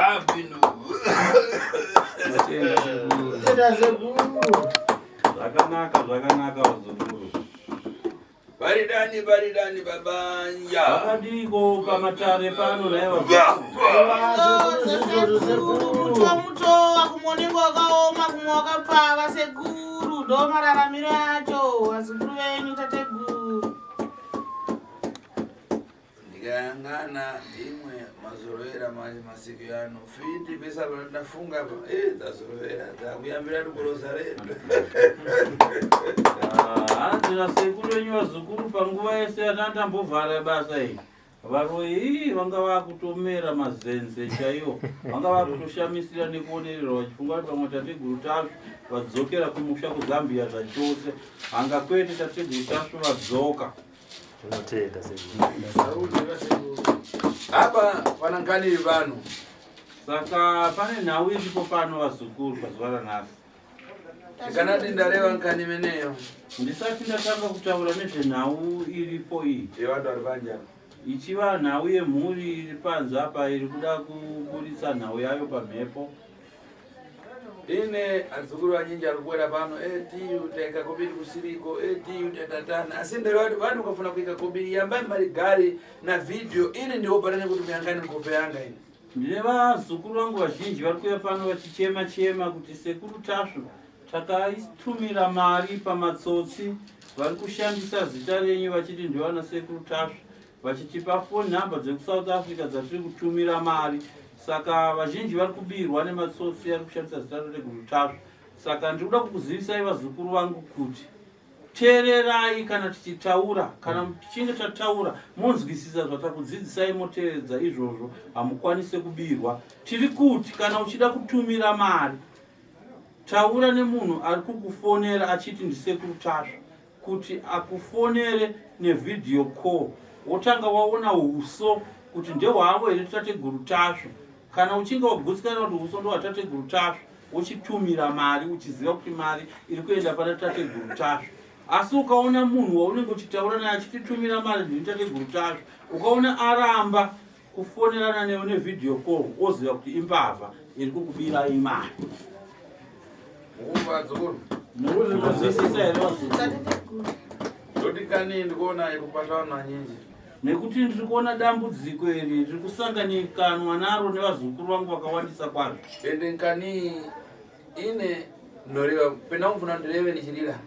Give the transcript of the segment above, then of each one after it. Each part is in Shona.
Abino. Zvakanaka wazukuru. Baridani babanja. Vakadiko pamatare pano naye muto wakumonengo wakaoma kumwe wakapfava sekuru ndo mararamiro yacho vazukuru venyu tateguru. Ndikayang'ana imwe mazorovera masiku yano fiti pesa ndafunga apa tazorovera takuyambira tukorosa redu. hanzira sekuru venyu vazukuru panguva yese yatandambovhara basa iri varoi vanga vakutomera mazenze chaiwo, vanga vakutoshamisira nekuonerera vachifunga kuti pamwe tateguru tasvo vadzokera kumusha kuzambia zvachose, hanga kwete tateguru tasvo vadzoka. Apa panangani pano. Saka pane nhau iripo pano vazukuru pazuva ranhasi. Kanati ndareva nkani meneyo. Ndisati ndatanga kutaura nezvenhau iripo iyi. Yevantu vari panja. Ichiva nhau yemhuri iri panze apa iri kuda kuburitsa nhau yayo pamhepo. Ine adzukuru vazhinji ari kubwera pano tiyu taika kobiri kusiriko tiyu tatatana asi ndareva kuti vanhu ukafuna kuika kobiri yambai marigari na video ini ndiwoparane kuti muyangani nkope yanga ini. Ndine vazukuru vangu vazhinji vari kuuya pano vachichema kuti sekuru tasvo takaitumira mari pamatsotsi, vari kushandisa zita renyu vachiti ndivana sekuru tasvo, vachitipa phone number dzekusouth Africa dzatiri kutumira mari. Saka vazhinji vari kubirwa nematsotsi ari kushandisa zita reguru tasvo. Saka ndiri kuda kukuzivisai vazukuru vangu kuti teererai kana tichitaura, kana tichinge tataura monzwisisa zvatakudzidzisai motevedza izvozvo, hamukwanise kubirwa. Tiri kuti kana uchida kutumira mari, taura nemunhu ari kukufonera achiti ndisekuru tasvo, kuti akufonere nevideo call, wotanga waona uso kuti ndehwavo here tateguru tasvo. Kana uchinge wagutsikana kuti uso ndohwatateguru tasvo, wochitumira mari uchiziva kuti mari iri kuenda pana tateguru tasvo. Asi ukaona munhu waunenge uchitaura naye achititumira mari ndini tateguru tasvo, ukaona aramba kufonerana newe nevideo call, woziva kuti imbavha iri kukubirai mari. Mukumva adzukuru. Nokuzwisisa here vazukuru. Ndoti kani ndikuona ikupata vanhu vazhinji. Nekuti ndiri kuona dambudziko iri riri kusanganikanwa naro nevazukuru vangu vakawandisa kwazvo. Ende nkani ine noreva pena mufuna ndireve ndichirira.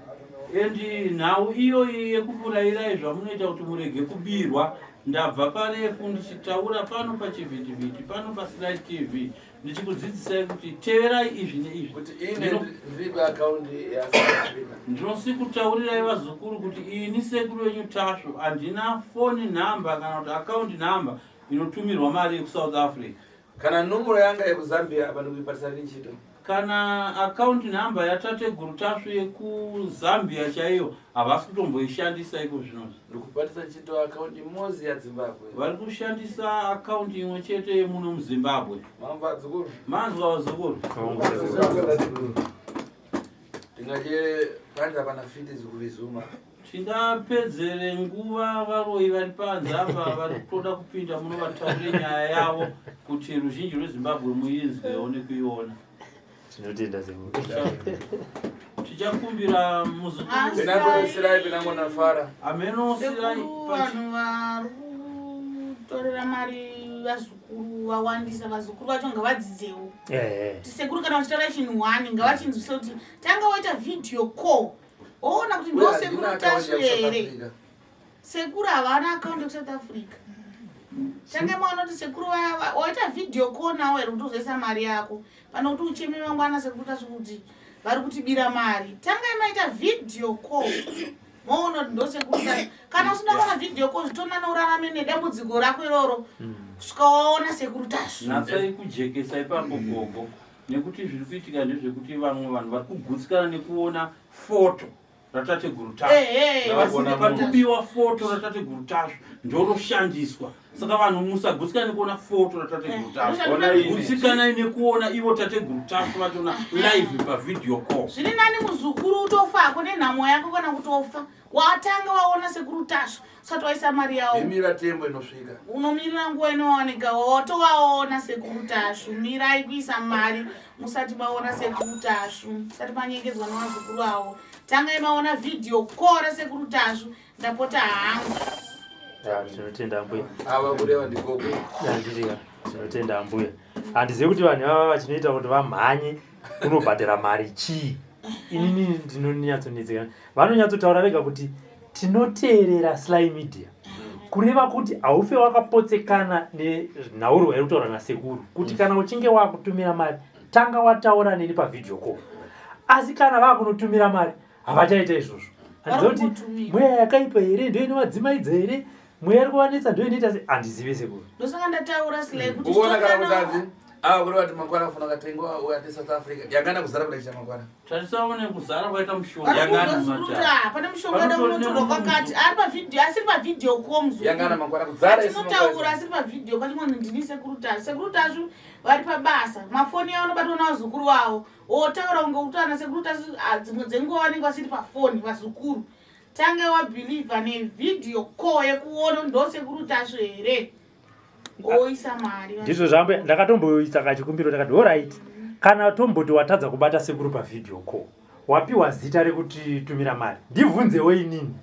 Endi nhau iyoyi yekuburayirai zvamunoita kuti murege kubirwa, ndabva parefu ndichitaura pano pachivhitivhiti, pano paSlide TV, ndichikudzidzisai kuti teverai izvi neizvi. Kuti ine ndiribe akaundi yaSouth Africa. Ndinosikutaurirai vazukuru kuti ini sekuru venyu tasvo handina phone number kana kuti account number inotumirwa mari yekuSouth Africa. Kana numero yanga yekuzambia apa ndikuiparisa rinchito. Kana account number yatateguru tasvo yekuzambia chaiyo havasi kutomboishandisa iko zvino. Ndikuparisa ntchito account imodzi yaZimbabwe. Vari kushandisa account imwe chete yemuno muZimbabwe. Mamva adzukuru. Manzwa vazukuru. Tingaje panja pana fiti zikuvizuma. Tingapedzere nguva varoi vari panze apa vari kutoda kupinda muno vataure nyaya yavo kuti ruzhinji rweZimbabwe muinzwewo nekuiona. Tinotenda sekuru. Tichakumbira muzukuru. Pinangosirai pinangonafara. Amenosirai vanhu vari kutorera mari vazukuru vawandisa, vazukuru vacho ngavadzidzewo. Sekuru kana vachitaura chinhu one ngavachinzwise kuti tanga waita video call woona kuti ndo sekuru tasvo here. Sekuru havana akaunti yekuSouth Africa. Tange maona kuti sekuru waita video call nawo here kuti uzoisa mari yako, pano kuti ucheme mangwana sekuru tasvo kuti vari kutibira mari. Tange maita video call moona kuti ndo sekuru tasvo. Kana usina kuona video call zvitondana urarame nedambudziko rako iroro kusvika waona sekuru tasvo. Natsai kujekesa ipapo gogo, nekuti zviri kuitika ndezvekuti vamwe vanhu vari kugutsikana nekuona foto ratateguru tasvi patubiwa foto ratateguru tasvi ndoroshandiswa saka vanhu musagutsikana nekuona foto ratateguru tasvi gutsikana nekuona ivo tateguru tasvi vationa live pavideo call. Zviri nani muzukuru utofako nenhamo yako kana kutofa watanga waona sekuru tasvi usati waisa mari yawo imira tembo inosvika unomirira nguva inowanika watowaona sekuru tasvi mirai kuisa mari musati maona sekuru tasvi musati manyengedzwa nevazukuru avo tangai maona video call sekuru tasvi ndapota hangu tinotenda mbuya ava kureva ndikoko ndirika tinotenda mbuya handizivi kuti vanhu vava vachinoita kuti vamhanye kunobhadhara mari chii. Inini ndinonyatsonetseka vanonyatsotaura vega kuti tinoteerera Sly Media kureva kuti haufe wakapotsekana nenhauro iri kutaura nasekuru kuti kana uchinge wakutumira mari tanga wataura neni pavideo call, asi kana vakunotumira mari havachaita izvozvo. Handiziva kuti mweya yakaipa here ndo inovadzimaidza here, mweya iri kuvanetsa ndo inoita se handizive sekuru ndosaka ndataura Sly kuti uona kana kutazi ava kureva kuti mangwana afuna katengwa uyati South Africa yangana kuzara kuda chicha mangwana tatisaone kuzara kwaita mushonga yangana pane mushonga domunotorwa kwakati ari pavideo asiri pavideo call muzukuru yangana mangwana kuzara tinotaura asiri pavideo kwachimwe ndini sekuru tasvi vari pabasa mafoni yavo nobatwa navazukuru vavo otaura kunge kuti ana sekuru tasvi dzimwe dzenguva vanenge vasiri pafoni vazukuru tange wabhilivha nevideo call yekuona ndo sekuru tasvi here oisa mari ndizvo zvambo ndakatomboisa kachikumbiro ndakati alright kana tomboti watadza kubata sekuru pavideo call wapiwa zita rekuti tumira mari ndibvunzewo inini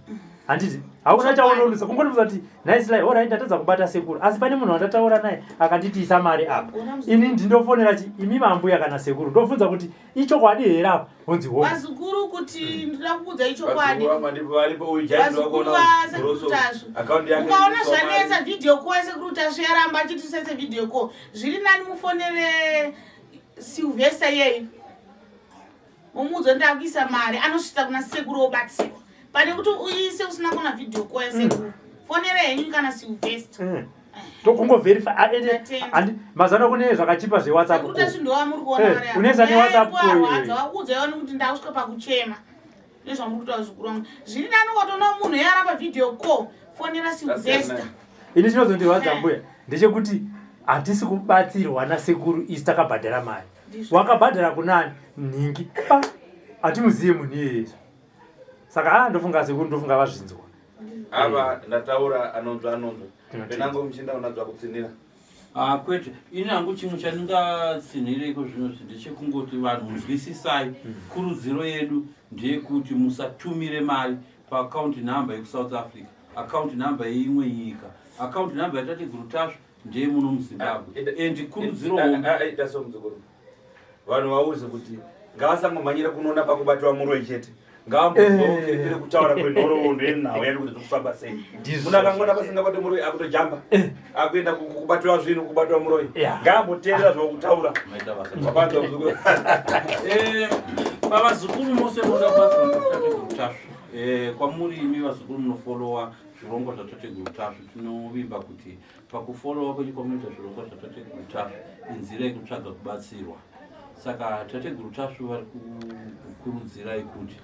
handiti hauna chaunolusa kungonibvunza kuti nice Sly alright ndatadza kubata sekuru asi pane munhu wandataura naye akanditiisa mari apa ini ndindofonera chi imi mambuya kana sekuru ndobvunza kuti ichokwadi here apa honzi ho vazukuru kuti ndida kuudza ichokwadi vazukuru vasekuru tasvi ukaona zvanetsa video call sekuru tasvi yaramba achitisese video call zviri nani mufonere Sylvester yei mumuudza ndakuisa mari anosvitsa kuna sekuru obatsirwa pane kuti uise usina kuona video call yasekuru fonere henyu kana Sylvester tokungovherify mazano kune zvakachipa zveWhatsApp kuti zvindova muri kuona mari uneza neWhatsApp wadza wakuudza yoni kuti ndasvika pakuchema nezvamuri kutaura zvikuru vangu zviri nani ukatoona munhu yara pavideo call fonera Sylvester ini chinozondirwadza mbuya ndechekuti hatisi kubatsirwa nasekuru isi takabhadhara mari wakabhadhara kunani ningi hatimuzive munhu iyeyezo saka ndofunga sekuru ndofunga vazvinzwa ava ndataura anonzwa penango muchinda unadzwa kutsinira kwete ini hangu chimwe chandingatsinhireiko zvinozvi ndechekungoti vanhu munzwisisai kurudziro yedu ndeyekuti musatumire mari paakaunti nhamba yekusouth Africa, akaunti nhamba yeimwe nyika, akaunti nhamba yatateguru tasvi ndeye muno muZimbabwe and kurudziro hombe vanhu vauze kuti ngavasangomhanyira kunoona pakubatwa muroi chete ngavambozokere kutaura kwenhoroondo yenhau yari kuti zokufamba sei munhu akangona pasingabate muroi akutojamba akuenda kubatwa zvinhu kubatwa muroi ngaamboteerera zvokutaura pavazukuru mose munobatsirwa netateguru tasvi kwamuri imi vazukuru munofolowa zvirongwa zvatateguru tasvi tinovimba kuti pakufolowa kwechikomita zvirongwa zvatateguru tasvi inzira yekutsvaga kubatsirwa. Saka tateguru tasvi vari kukurudzirai kuti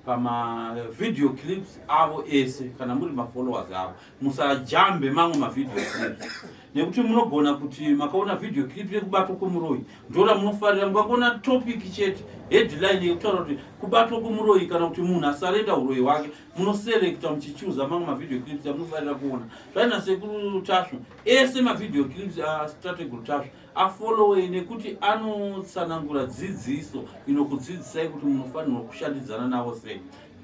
pamavideo clips avo ese kana muri mafollowers avo musajambe mamwe mavideo clips nekuti munogona kuti makaona video clip yekubatwa kwemuroi ndora munofarira mukaona topic chete headline yekutaura kuti kubatwa kwemuroi kana kuti munhu asarenda uroi hwake munoselecta muchichuza mamwe mavideo clips amunofarira kuona zvaina sekuru tasvi ese mavideo clips atateguru tasvi afollowei nekuti anotsanangura dzidziso inokudzidzisai kuti munofanirwa kushandidzana navo sei.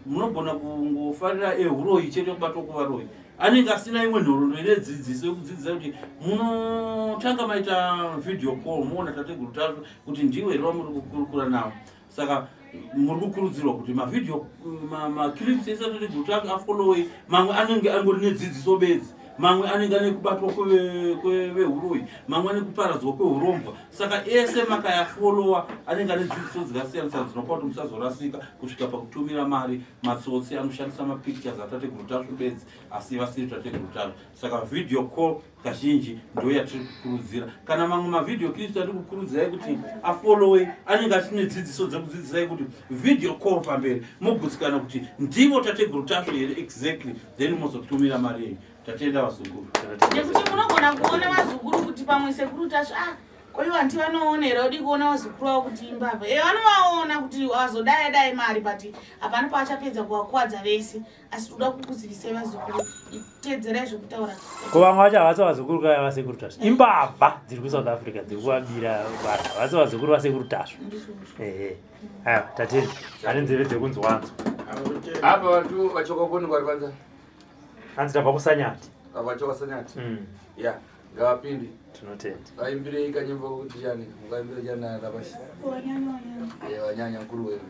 Munogona kungofarira uroi chete kubatwa kuvaroi anenge asina imwe nhoroondo ine dzidziso yekudzidzisa kuti munotanga maita video call muona tateguru tasvi kuti ndiwe rova muri kukurukura navo. Saka muri kukurudzirwa kuti mavideo maclips ese tateguru tasvi afollowei mamwe anenge angori nedzidziso bedzi mamwe anenge ane kubatwa kwehuroi, mamwe ane kuparadzwa kwehurombwa. Saka ese makayafolowa anenge ane dzidziso dzakasiyana-siyana dzinopa kuti musazorasika kusvika pakutumira mari matsotsi anoshandisa mapictures atateguru tasvo bedzi asi vasiri tateguru tasvo. Saka video call kazhinji ndo yatiri kukurudzira. Kana mamwe mavideo clips atiri kukurudzirai kuti afolowe anenge achine dzidziso dzekudzidzisai kuti video call pamberi mugutsikana kuti ndivo tateguru tasvo here exactly, then mozotumira mari yenyu. Tatenda vazukuru. Nekuti munogona kuona vazukuru kuti pamwe sekuru tasvo koiwa nti vanoonera udi kuona vazukuru vavo kuti imbavha vanovaona kuti vazodai mari but hapana paachapedza kuvakuwadza vese. Asi toda kukuzivisai vazukuru teedzerai zvokutaura. Ko vamwe vacho havasi vazukuru kaya vasekuru tasvo, imbavha dziri kuSouth Africa dziri kuvabira vanhu, havasi vazukuru vasekuru tasvo. Aiwa tatenda ane nzeve dzekunzwanzwa. Apa vantu vachoka kuni kwari panza? Hanzi tabva kuSanyati. Vachoka Sanyati. Ya, ngavapindi. Tinotenda. Vaimbirei kanyimbo kuti chani? Mukaimbira chani Rabashi? Wanyanya. Wanyanya mkuru wenu.